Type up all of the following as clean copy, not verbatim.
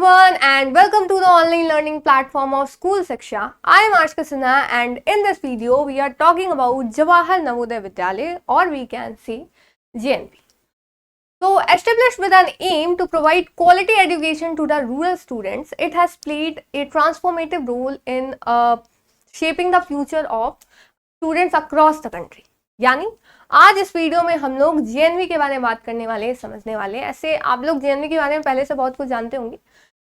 everyone and welcome to the online learning platform of School Shiksha. I am Ashka Sinha and in this video we are talking about Jawahar Navodaya Vidyalaya, or we can say JNV. So established with an aim to provide quality education to the rural students, it has played a transformative role in shaping the future of students across the country. यानी आज इस video में हम लोग JNV के बारे में बात करने वाले, समझने वाले। ऐसे आप लोग जेएनवी के बारे में पहले से बहुत कुछ जानते होंगे,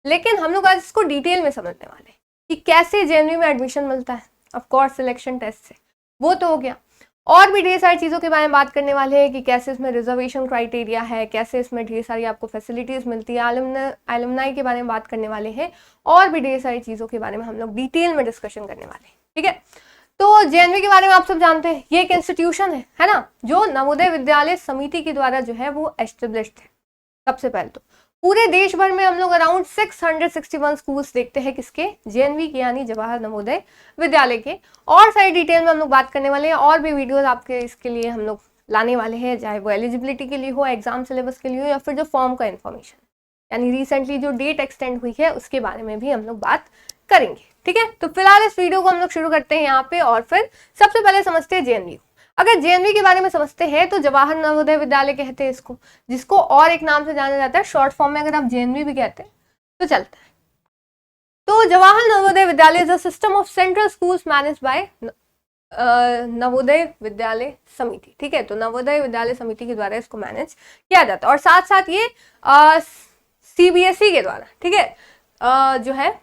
लेकिन हम लोग आज इसको डिटेल में समझने वाले कि कैसे जेएनवी में एडमिशन मिलता है। ऑफ कोर्स सिलेक्शन टेस्ट से, वो तो हो गया। और भी ढेर सारी चीज़ों के बारे में बात करने वाले हैं कि कैसे इसमें रिजर्वेशन क्राइटेरिया है, कैसे इसमें ढेर सारी आपको फैसिलिटीज़ मिलती है, एलुमनाई के बारे में बात करने वाले हैं, और भी ढेर सारी चीज़ों के बारे में हम लोग डिटेल में डिस्कशन करने वाले हैं। ठीक है, तो जेएनवी के बारे में आप सब जानते हैं, ये एक इंस्टीट्यूशन है ना, जो नवोदय विद्यालय समिति के द्वारा जो है वो एस्टेब्लिश्ड है। सबसे पहले तो पूरे देश भर में हम लोग अराउंड 661 स्कूल्स देखते हैं, किसके? जेएनवी के, यानी जवाहर नवोदय विद्यालय के। और सारी डिटेल में हम लोग बात करने वाले हैं, और भी वीडियोस आपके इसके लिए हम लोग लाने वाले हैं, चाहे वो एलिजिबिलिटी के लिए हो, एग्जाम सिलेबस के लिए हो, या फिर जो फॉर्म का इन्फॉर्मेशन, यानी रिसेंटली जो डेट एक्सटेंड हुई है उसके बारे में भी हम लोग बात करेंगे। ठीक है, तो फिलहाल इस वीडियो को हम लोग शुरू करते हैं यहाँ पे, और फिर सबसे पहले समझते हैं जेएनवी को। अगर जेएनवी के बारे में समझते हैं तो जवाहर नवोदय विद्यालय कहते हैं इसको, जिसको और एक नाम से जाना जाता है, शॉर्ट फॉर्म में अगर आप जेएनवी भी कहते हैं तो चलता है। तो जवाहर नवोदय विद्यालय is a system of central schools manage by Navodaya Vidyalaya समिति। ठीक है, तो नवोदय विद्यालय समिति के द्वारा इसको मैनेज किया जाता है, और साथ साथ ये सीबीएसई के द्वारा, ठीक है, जो है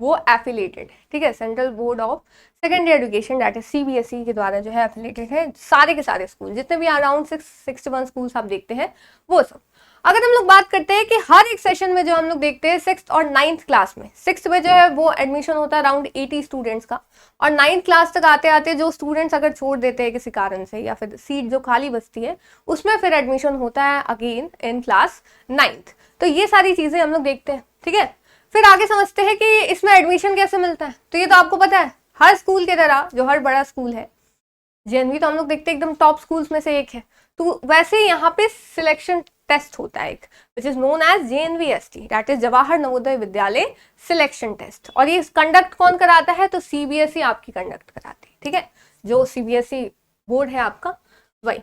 वो एफिलेटेड है। ठीक है, central board of secondary education, that is CBSE के द्वारा जो है एफिलेटेड है। सारे के सारे स्कूल, जितने भी अराउंड 661 स्कूल्स आप देखते हैं वो सब। अगर हम लोग बात करते हैं कि हर एक सेशन में जो हम लोग देखते हैं 6th और 9th क्लास में, 6th में जो है वो एडमिशन होता है अराउंड 80 स्टूडेंट्स का, और 9th क्लास तक आते आते जो स्टूडेंट्स अगर छोड़ देते हैं किसी कारण से, या फिर सीट जो खाली बचती है उसमें फिर एडमिशन होता है अगेन इन क्लास 9th। तो ये सारी चीजें हम लोग देखते हैं। ठीक है, फिर आगे समझते हैं कि इसमें एडमिशन कैसे मिलता है। तो ये तो आपको पता है, हर स्कूल की तरह जो हर बड़ा स्कूल है, जेएनवी तो हम लोग देखते हैं एकदम टॉप स्कूल्स में से एक है, तो वैसे यहाँ पे सिलेक्शन टेस्ट होता है एक, which is known as JNVST, that is Jawahar Navodaya Vidyalaya selection test. और ये कंडक्ट कौन कराता है? तो सीबीएसई आपकी कंडक्ट कराती है। ठीक है, जो सीबीएसई बोर्ड है आपका, वही।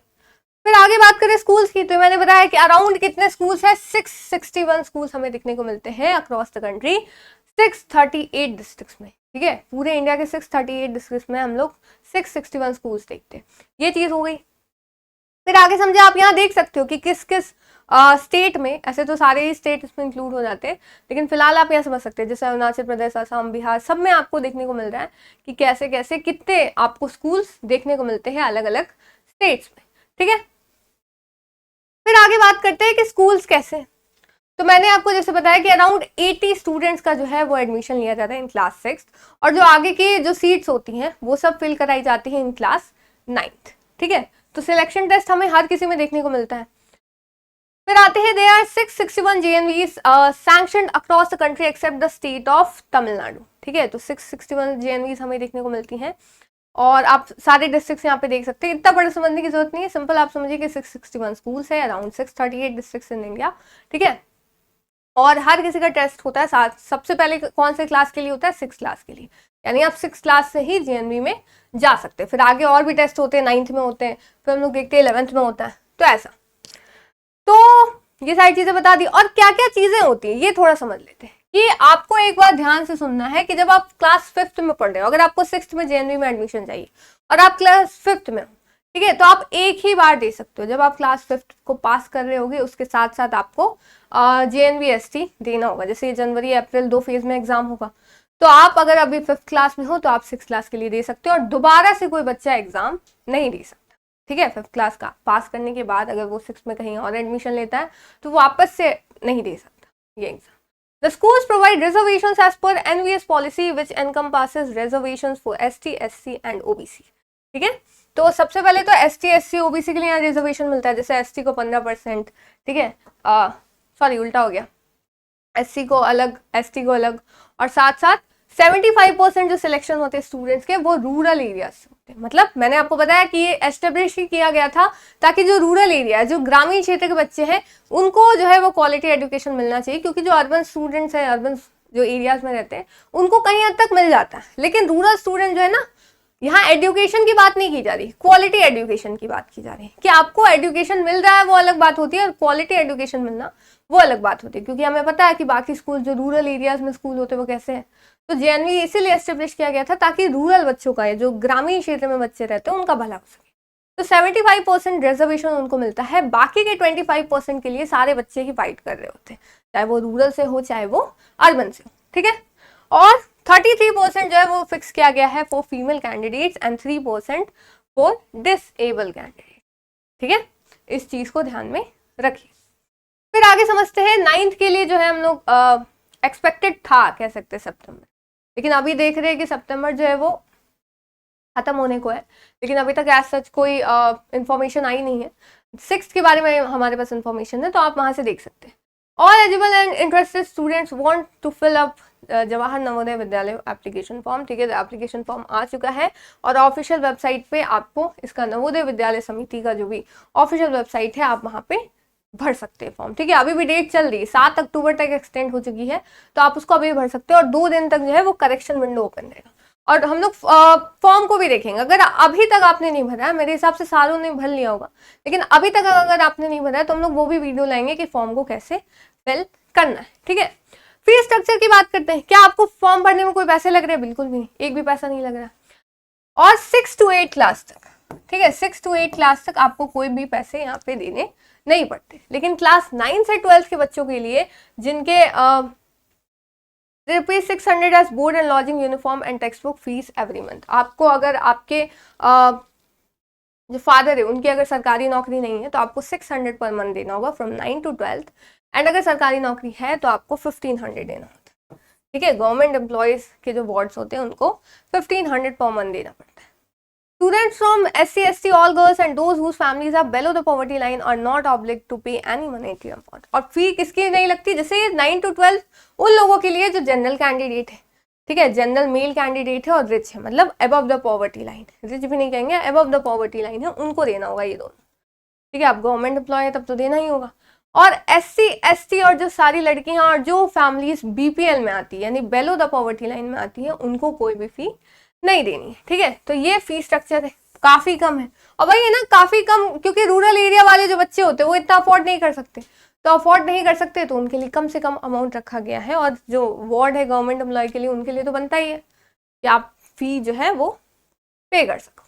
फिर आगे बात करें स्कूल्स की, तो मैंने बताया कि अराउंड कितने स्कूल्स हैं? 661 स्कूल्स हमें दिखने को मिलते हैं अक्रॉस द कंट्री, 638 डिस्ट्रिक्ट्स में। ठीक है, पूरे इंडिया के 638 डिस्ट्रिक्ट्स में हम लोग 661 स्कूल्स देखते हैं। ये चीज हो गई। फिर आगे समझे, आप यहाँ देख सकते हो कि किस किस स्टेट में, ऐसे तो सारे ही स्टेट इसमें इंक्लूड हो जाते हैं, लेकिन फिलहाल आप यहाँ समझ सकते हैं, जैसे अरुणाचल प्रदेश, असम, बिहार, सब में आपको देखने को मिल रहा है कि कैसे कैसे कितने आपको स्कूल्स देखने को मिलते हैं अलग अलग स्टेट्स में। ठीक है, फिर आगे बात करते हैं कि स्कूल्स कैसे। तो मैंने आपको जैसे बताया कि अराउंड 80 स्टूडेंट्स का जो है वो एडमिशन लिया जाता है इन क्लास 6, और जो आगे की जो सीट्स होती हैं वो सब फिल कराई जाती हैं इन क्लास 9th। ठीक है, तो सिलेक्शन टेस्ट हमें हर किसी में देखने को मिलता है। फिर आते हैं, there are 661 JNVs sanctioned across the country except the state of Tamil Nadu. ठीक है, तो 661 JNVs हमें देखने को मिलती हैं, और आप सारे डिस्ट्रिक्ट्स यहाँ पे देख सकते हैं। इतना बड़ा समझने की जरूरत नहीं है, सिंपल आप समझिए कि 661 स्कूल्स है, अराउंड 638 डिस्ट्रिक्ट्स इन इंडिया। ठीक है, और हर किसी का टेस्ट होता है साथ। सबसे पहले कौन से क्लास के लिए होता है? 6th क्लास के लिए, यानी आप 6th क्लास से ही जेएनवी में जा सकते हैं। फिर आगे और भी टेस्ट होते हैं, 9th में होते हैं, फिर हम लोग देखते हैं 11th में होता है, तो ऐसा। तो ये सारी चीजें बता दी, और क्या क्या चीजें होती है ये थोड़ा समझ लेते हैं। कि आपको एक बार ध्यान से सुनना है कि जब आप क्लास 5th में पढ़ रहे हो, अगर आपको 6th में जेएनवी में एडमिशन चाहिए और आप क्लास 5th में हो, ठीक है, तो आप एक ही बार दे सकते हो। जब आप क्लास 5th को पास कर रहे होगे, उसके साथ साथ आपको जेएनवीएसटी देना होगा। जैसे जनवरी अप्रैल 2 फेज में एग्जाम होगा, तो आप अगर अभी 5th क्लास में हो तो आप 6th क्लास के लिए दे सकते हो, और दोबारा से कोई बच्चा एग्जाम नहीं दे सकता। ठीक है, 5th क्लास का पास करने के बाद अगर वो 6th में कहीं और एडमिशन लेता है तो वापस से नहीं दे सकता ये exam. The schools provide reservations as per NVS policy which encompasses reservations for ST, SC and OBC। ठीक है, तो सबसे पहले तो ST, SC, OBC के लिए यहाँ रिजर्वेशन मिलता है। जैसे ST को 15%, ठीक है, सॉरी उल्टा हो गया, SC को अलग, ST को अलग, और साथ साथ 75% जो सिलेक्शन होते हैं स्टूडेंट्स के वो रूरल एरियाज से। सकते। मतलब मैंने आपको बताया कि ये एस्टेब्लिश किया गया था ताकि जो रूरल एरिया, जो ग्रामीण क्षेत्र के बच्चे हैं, उनको जो है वो क्वालिटी एजुकेशन मिलना चाहिए, क्योंकि जो अर्बन स्टूडेंट्स हैं, अर्बन जो एरियाज में रहते हैं, उनको कहीं हद तक मिल जाता है, लेकिन रूरल स्टूडेंट जो है ना, यहाँ एजुकेशन की बात नहीं की जा रही, क्वालिटी एजुकेशन की बात की जा रही है कि आपको एजुकेशन मिल रहा है वो अलग बात होती है, और क्वालिटी एजुकेशन मिलना वो अलग बात होती है। क्योंकि हमें पता है कि बाकी स्कूल जो रूरल एरियाज में स्कूल होते हैं वो कैसे हैं। तो जेएनवी इसीलिए एस्टेब्लिश किया गया था ताकि रूरल बच्चों का, जो ग्रामीण क्षेत्र में बच्चे रहते हैं, उनका भला हो सके। तो 75% रिजर्वेशन उनको मिलता है, बाकी के 25% के लिए सारे बच्चे ही फाइट कर रहे होते हैं, चाहे वो रूरल से हो चाहे वो अर्बन से हो, ठीक है। और 33% जो है वो फिक्स किया गया है for female candidates and 3% for disable candidate, ठीक है। इस चीज को ध्यान में रखिए। फिर आगे समझते हैं 9th के लिए जो है हम लोग एक्सपेक्टेड था, कह सकते हैं सितंबर, लेकिन अभी देख रहे हैं कि सितंबर जो है वो खत्म होने को है, लेकिन अभी तक एज सच कोई इंफॉर्मेशन आई नहीं है। 6th के बारे में हमारे पास इंफॉर्मेशन है, तो आप वहां से देख सकते हैं। All eligible and interested students want to fill up Jawahar Navodaya Vidyalaya application form, ठीक है। एप्लीकेशन फॉर्म आ चुका है और ऑफिशियल वेबसाइट पे आपको इसका नवोदय विद्यालय समिति का जो भी ऑफिशियल वेबसाइट है, आप वहां पे भर सकते हैं फॉर्म, ठीक है। अभी भी डेट चल रही है, 7 अक्टूबर तक एक्सटेंड हो चुकी है, तो आप उसको अभी भर सकते हैं, और 2 दिन तक जो है वो करेक्शन विंडो ओपन रहेगा। और हम लोग फॉर्म को भी देखेंगे। अगर अभी तक आपने नहीं भरा है, मेरे हिसाब से सारों ने भर लिया होगा, लेकिन अभी तक अगर आपने नहीं भरा है तो हम लोग वो भी वीडियो लाएंगे कि फॉर्म को कैसे फिल करना है, ठीक है। फीस स्ट्रक्चर की बात करते हैं। क्या आपको फॉर्म भरने में कोई पैसे लग रहे हैं? बिल्कुल भी नहीं, एक भी पैसा नहीं लग रहा। और 6 to 8 क्लास तक, ठीक है, 6 to 8 क्लास तक आपको कोई भी पैसे यहाँ पे देने नहीं पड़ते। लेकिन क्लास 9 से 12 के बच्चों के लिए, जिनके ₹600 as board and lodging uniform and text book fees every month. आपको अगर आपके जो फादर है उनकी अगर सरकारी नौकरी नहीं है तो आपको 600 पर मंथ देना होगा फ्रॉम 9 to 12, एंड अगर सरकारी नौकरी है तो आपको 1500 देना होता है, ठीक है। गवर्नमेंट एम्प्लॉयज के जो वार्ड्स होते हैं उनको 1500 पर मंथ देना पड़ता है। Students from SC, ST, all girls and those whose families are below the poverty line are not obliged to pay any monetary amount। और फी किसकी नहीं लगती? जैसे 9 to 12 उन लोगों के लिए जो जनरल कैंडिडेट है, ठीक है, जनरल मेल कैंडिडेट है और रिच है, मतलब above the poverty line, rich भी नहीं कहेंगे, अबव द पॉवर्टी लाइन है, उनको देना होगा ये दोनों, ठीक है। आप गवर्नमेंट एम्प्लॉय है तब तो देना ही होगा। और SC, ST और जो सारी लड़कियां और जो फैमिलीज BPL में आती है, यानी बेलो द पॉवर्टी लाइन में आती है, उनको कोई भी फी नहीं देनी है, ठीक है। तो ये फीस स्ट्रक्चर है, काफी कम है। और भाई है ना, काफी कम, क्योंकि रूरल एरिया वाले जो बच्चे होते हैं वो इतना अफोर्ड नहीं कर सकते, तो अफोर्ड नहीं कर सकते तो उनके लिए कम से कम अमाउंट रखा गया है। और जो वार्ड है गवर्नमेंट एम्प्लॉय के लिए, उनके लिए तो बनता ही है कि आप फी जो है वो पे कर सको।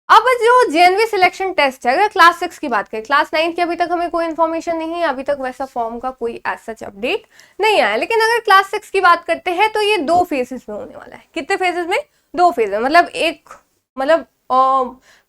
अब जो जेएनवी सिलेक्शन टेस्ट है, अगर क्लास 6 की बात करें, क्लास 9 की अभी तक हमें कोई इन्फॉर्मेशन नहीं है, अभी तक वैसा फॉर्म का कोई एज सच अपडेट नहीं आया। लेकिन अगर क्लास 6 की बात करते हैं तो ये 2 फेजेस में होने वाला है। कितने फेजेस में? 2 फेज में, मतलब एक, मतलब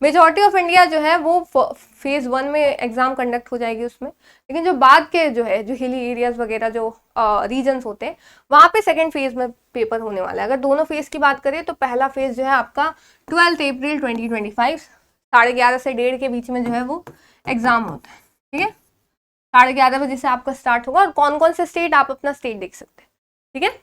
मेजॉरिटी ऑफ इंडिया जो है वो फेज 1 में एग्जाम कंडक्ट हो जाएगी उसमें, लेकिन जो बाद के जो है, जो हिली एरियाज वगैरह जो रीजन्स होते हैं, वहाँ पे सेकेंड फेज में पेपर होने वाला है। अगर दोनों फेज की बात करें तो पहला फेज जो है आपका 12 अप्रैल 2025, 11:30 से 1:30 के बीच में जो है वो एग्जाम होता है, ठीक है। 11:30 बजे से आपका स्टार्ट होगा, और कौन कौन से स्टेट, आप अपना स्टेट देख सकते हैं, ठीक है,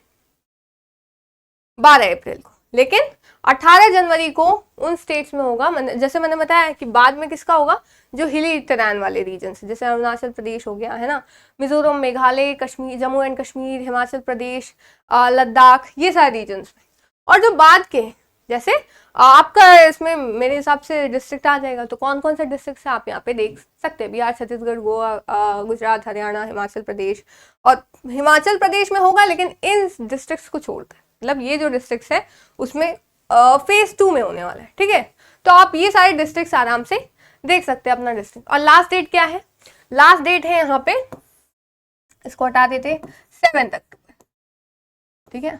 12 अप्रैल को। लेकिन 18 जनवरी को उन स्टेट्स में होगा, जैसे मैंने बताया कि बाद में किसका होगा, जो हिली टेरान वाले रीजन, जैसे अरुणाचल प्रदेश हो गया है ना, मिजोरम, मेघालय, कश्मीर, जम्मू एंड कश्मीर, हिमाचल प्रदेश, लद्दाख, ये सारे रीजन में। और जो बाद के, जैसे आपका इसमें मेरे हिसाब से डिस्ट्रिक्ट आ जाएगा, तो कौन कौन से डिस्ट्रिक्ट है आप यहाँ पे देख सकते हैं, बिहार, छत्तीसगढ़, गोवा, गुजरात, हरियाणा, हिमाचल प्रदेश। और हिमाचल प्रदेश में होगा लेकिन इन डिस्ट्रिक्ट्स को छोड़कर, मतलब ये जो डिस्ट्रिक्ट्स है उसमें फेज 2 में होने वाला है, ठीक है। तो आप ये सारे डिस्ट्रिक्ट्स आराम से देख सकते हैं अपना डिस्ट्रिक्ट। और लास्ट डेट क्या है? लास्ट डेट है यहाँ पे, इसको हटा देते, 7 अक्टूबर, ठीक है,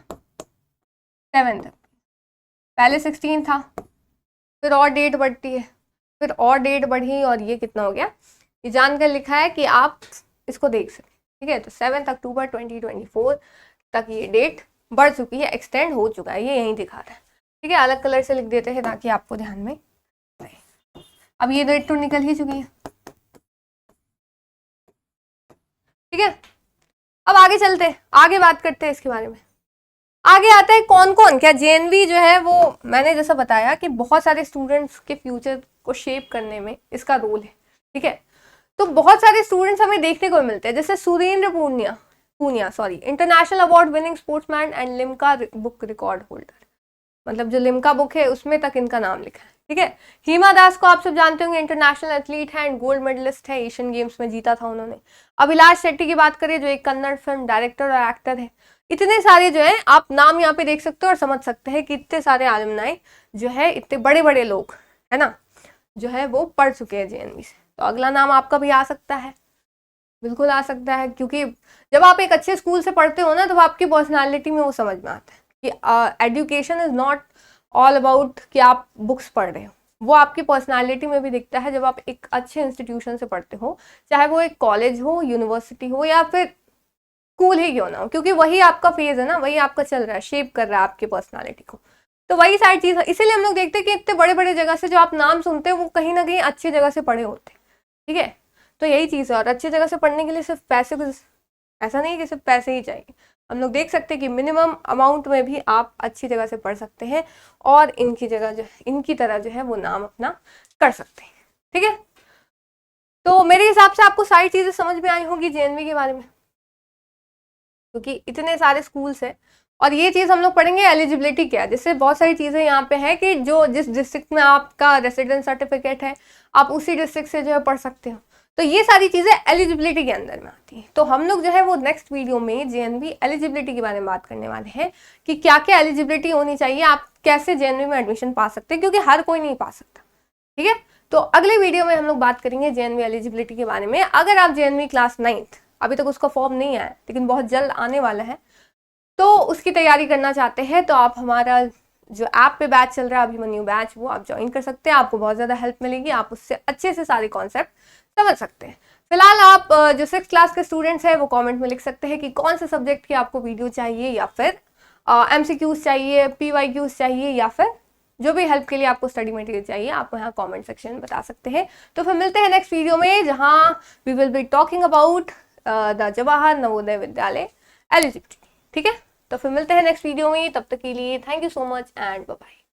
7 तक। पहले 16 था, फिर और डेट बढ़ती है, फिर और डेट बढ़ी, और ये कितना हो गया, ये जानकर लिखा है कि आप इसको देख सकें, ठीक है। तो 7 अक्टूबर 2024 तक ये डेट बढ़ चुकी है, एक्सटेंड हो चुका है, ये यहीं दिखा रहा है, ठीक है। अलग कलर से लिख देते हैं ताकि आपको ध्यान में रहे। अब ये डेट तो निकल ही चुकी है, ठीक है। अब आगे चलते हैं, आगे बात करते हैं इसके बारे में। आगे आता है कौन कौन, क्या जेएनवी जो है वो, मैंने जैसा बताया कि बहुत सारे स्टूडेंट्स के फ्यूचर को शेप करने में इसका रोल है, ठीक है। तो बहुत सारे स्टूडेंट्स हमें देखने को मिलते हैं, जैसे Surendra Poonia international award winning sportsman and Limca book record holder, मतलब जो लिम्का बुक है उसमें तक इनका नाम लिखा है, ठीक है। हिमा दास को आप सब जानते होंगे, इंटरनेशनल एथलीट है एंड गोल्ड मेडलिस्ट है, एशियन गेम्स में जीता था उन्होंने। अभिलाष शेट्टी की बात करें जो एक कन्नड़ फिल्म डायरेक्टर और एक्टर है। इतने सारे जो है आप नाम यहाँ पे देख सकते हो और समझ सकते हैं कि इतने सारे आलमनाई जो है, इतने बड़े बड़े लोग है ना जो है वो पढ़ चुके हैं जेएनवी से। तो अगला नाम आपका भी आ सकता है, बिल्कुल आ सकता है, क्योंकि जब आप एक अच्छे स्कूल से पढ़ते हो ना तो आपकी पर्सनालिटी में वो समझ में आता है कि education is not all about कि आप बुक्स पढ़ रहे हो, वो आपकी पर्सनालिटी में भी दिखता है जब आप एक अच्छे इंस्टीट्यूशन से पढ़ते हो, चाहे वो एक कॉलेज हो, यूनिवर्सिटी हो या फिर स्कूल ही क्यों ना हो, क्योंकि वही आपका फेज है ना, वही आपका चल रहा है, शेप कर रहा है आपकी पर्सनालिटी को। तो वही सारी चीज़ है, इसीलिए हम लोग देखते हैं कि इतने बड़े बड़े जगह से जो आप नाम सुनते हैं वो कहीं ना कहीं अच्छी जगह से पढ़े होते हैं, ठीक है। तो यही चीज़ है, और अच्छी जगह से पढ़ने के लिए सिर्फ पैसे को, ऐसा नहीं कि सिर्फ पैसे ही चाहिए, हम लोग देख सकते हैं कि मिनिमम अमाउंट में भी आप अच्छी जगह से पढ़ सकते हैं और इनकी जगह जो इनकी तरह जो है वो नाम अपना कर सकते हैं, ठीक है। तो मेरे हिसाब से आपको सारी चीज़ें समझ में आई होगी जेएनवी के बारे में, क्योंकि इतने सारे स्कूल्स हैं। और ये चीज़ हम लोग पढ़ेंगे एलिजिबिलिटी क्या है, जिससे बहुत सारी चीज़ें यहाँ पे है कि जो जिस डिस्ट्रिक्ट में आपका रेसिडेंस सर्टिफिकेट है आप उसी डिस्ट्रिक्ट से जो है पढ़ सकते हो। तो ये सारी चीज़ें एलिजिबिलिटी के अंदर में आती हैं। तो हम लोग जो है वो नेक्स्ट वीडियो में जेएनवी एलिजिबिलिटी के बारे में बात करने वाले हैं कि क्या क्या एलिजिबिलिटी होनी चाहिए, आप कैसे जेएनवी में एडमिशन पा सकते हैं, क्योंकि हर कोई नहीं पा सकता, ठीक है। तो अगले वीडियो में हम लोग बात करेंगे जेएनवी एलिजिबिलिटी के बारे में। अगर आप जेएनवी क्लास 9th, अभी तक उसका फॉर्म नहीं आया लेकिन बहुत जल्द आने वाला है, तो उसकी तैयारी करना चाहते हैं तो आप हमारा जो ऐप पे बैच चल रहा है अभिमन्यु बैच, वो आप ज्वाइन कर सकते हैं, आपको बहुत ज़्यादा हेल्प मिलेगी, आप उससे अच्छे से सारे कॉन्सेप्ट समझ सकते हैं। फिलहाल आप जो 6th क्लास के स्टूडेंट्स हैं वो कमेंट में लिख सकते हैं कि कौन से सब्जेक्ट की आपको वीडियो चाहिए, या फिर MCQs चाहिए, PYQs चाहिए, या फिर जो भी हेल्प के लिए आपको स्टडी मटेरियल चाहिए, आप यहाँ कमेंट सेक्शन में बता सकते हैं। तो फिर मिलते हैं नेक्स्ट वीडियो में, जहाँ we will be talking about the Jawahar Navodaya Vidyalaya eligibility, ठीक है। तो फिर मिलते हैं नेक्स्ट वीडियो में, तब तक के लिए thank you so much and bye bye.